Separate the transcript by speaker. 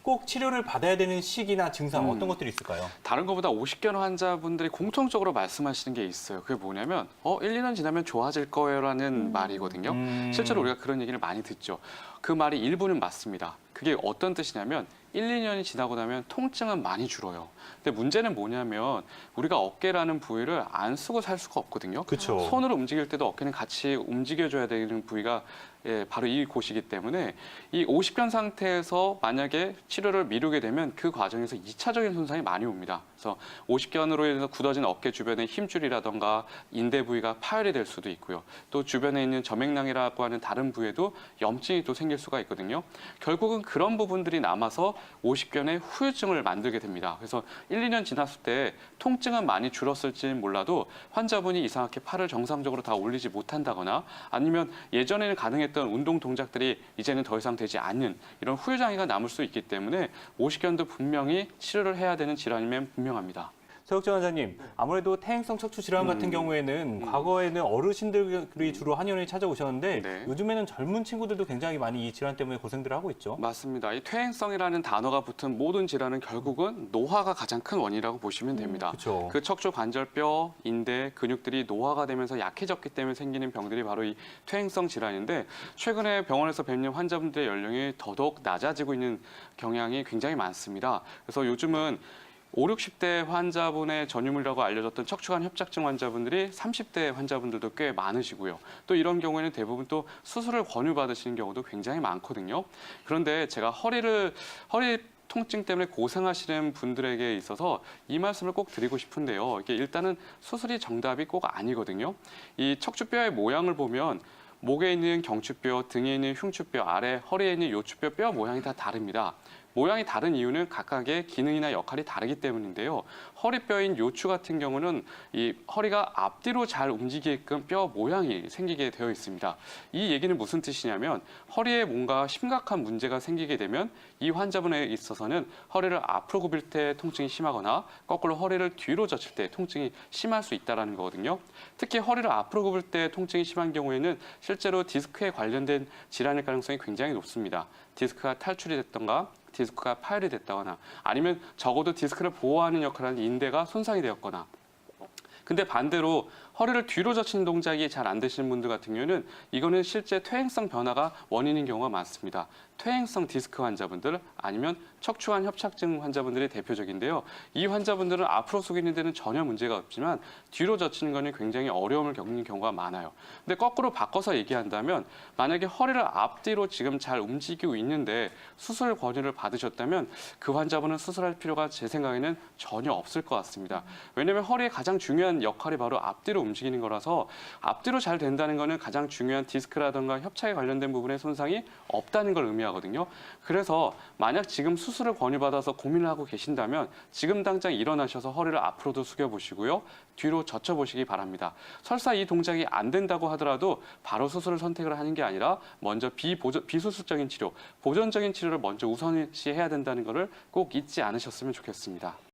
Speaker 1: 꼭 치료를 받아야 되는 시기나 증상 어떤 것들이 있을까요?
Speaker 2: 다른 것보다 오십견 환자분들이 공통적으로 말씀하시는 게 있어요. 그게 뭐냐면 1, 2년 지나면 좋아질 거예요라는 말이거든요. 실제로 우리가 그런 얘기를 많이 듣죠. 그 말이 일부는 맞습니다. 그게 어떤 뜻이냐면 1, 2년이 지나고 나면 통증은 많이 줄어요. 근데 문제는 뭐냐면 우리가 어깨라는 부위를 안 쓰고 살 수가 없거든요.
Speaker 1: 그쵸.
Speaker 2: 손으로 움직일 때도 어깨는 같이 움직여줘야 되는 부위가 바로 이 곳이기 때문에 이 오십견 상태에서 만약에 치료를 미루게 되면 그 과정에서 2차적인 손상이 많이 옵니다. 그래서 오십견으로 인해서 굳어진 어깨 주변의 힘줄이라던가 인대 부위가 파열이 될 수도 있고요. 또 주변에 있는 저맥낭이라고 하는 다른 부위에도 염증이 또 생길 수가 있거든요. 결국은 그런 부분들이 남아서 오십견의 후유증을 만들게 됩니다. 그래서 1, 2년 지났을 때 통증은 많이 줄었을지는 몰라도 환자분이 이상하게 팔을 정상적으로 다 올리지 못한다거나 아니면 예전에는 가능했던 운동 동작들이 이제는 더 이상 되지 않는 이런 후유장애가 남을 수 있기 때문에 오십견도 분명히 치료를 해야 되는 질환이면 분명합니다.
Speaker 1: 서혁정 원장님, 아무래도 퇴행성 척추 질환 같은 경우에는 과거에는 어르신들이 주로 한의원에 찾아오셨는데
Speaker 2: 네.
Speaker 1: 요즘에는 젊은 친구들도 굉장히 많이 이 질환 때문에 고생들을 하고 있죠.
Speaker 2: 맞습니다. 이 퇴행성이라는 단어가 붙은 모든 질환은 결국은 노화가 가장 큰 원인이라고 보시면 됩니다.
Speaker 1: 그쵸.
Speaker 2: 그 척추 관절뼈, 인대, 근육들이 노화가 되면서 약해졌기 때문에 생기는 병들이 바로 이 퇴행성 질환인데 최근에 병원에서 뵙는 환자분들의 연령이 더더욱 낮아지고 있는 경향이 굉장히 많습니다. 그래서 요즘은 5, 60대 환자분의 전유물이라고 알려졌던 척추관 협착증 환자분들이 30대 환자분들도 꽤 많으시고요. 또 이런 경우에는 대부분 또 수술을 권유받으시는 경우도 굉장히 많거든요. 그런데 제가 허리 통증 때문에 고생하시는 분들에게 있어서 이 말씀을 꼭 드리고 싶은데요. 이게 일단은 수술이 정답이 꼭 아니거든요. 이 척추뼈의 모양을 보면 목에 있는 경추뼈, 등에 있는 흉추뼈, 아래 허리에 있는 요추뼈 뼈 모양이 다 다릅니다. 모양이 다른 이유는 각각의 기능이나 역할이 다르기 때문인데요. 허리뼈인 요추 같은 경우는 이 허리가 앞뒤로 잘 움직이게끔 뼈 모양이 생기게 되어 있습니다. 이 얘기는 무슨 뜻이냐면 허리에 뭔가 심각한 문제가 생기게 되면 이 환자분에 있어서는 허리를 앞으로 굽힐 때 통증이 심하거나 거꾸로 허리를 뒤로 젖힐 때 통증이 심할 수 있다는 거거든요. 특히 허리를 앞으로 굽을 때 통증이 심한 경우에는 실제로 디스크에 관련된 질환일 가능성이 굉장히 높습니다. 디스크가 탈출이 됐던가 디스크가 파열이 됐다거나 아니면 적어도 디스크를 보호하는 역할을 하는 인대가 손상이 되었거나 근데 반대로 허리를 뒤로 젖히는 동작이 잘 안 되시는 분들 같은 경우는 이거는 실제 퇴행성 변화가 원인인 경우가 많습니다. 퇴행성 디스크 환자분들 아니면 척추관 협착증 환자분들이 대표적인데요. 이 환자분들은 앞으로 숙이는 데는 전혀 문제가 없지만 뒤로 젖히는 거는 굉장히 어려움을 겪는 경우가 많아요. 근데 거꾸로 바꿔서 얘기한다면 만약에 허리를 앞뒤로 지금 잘 움직이고 있는데 수술 권유를 받으셨다면 그 환자분은 수술할 필요가 제 생각에는 전혀 없을 것 같습니다. 왜냐하면 허리의 가장 중요한 역할이 바로 앞뒤로 움직이는 거라서 앞뒤로 잘 된다는 거는 가장 중요한 디스크라든가 협착에 관련된 부분의 손상이 없다는 걸 의미하거든요. 그래서 만약 지금 수술을 권유받아서 고민을 하고 계신다면 지금 당장 일어나셔서 허리를 앞으로도 숙여보시고요. 뒤로 젖혀보시기 바랍니다. 설사 이 동작이 안 된다고 하더라도 바로 수술을 선택을 하는 게 아니라 먼저 비수술적인 치료, 보존적인 치료를 먼저 우선시해야 된다는 것을 꼭 잊지 않으셨으면 좋겠습니다.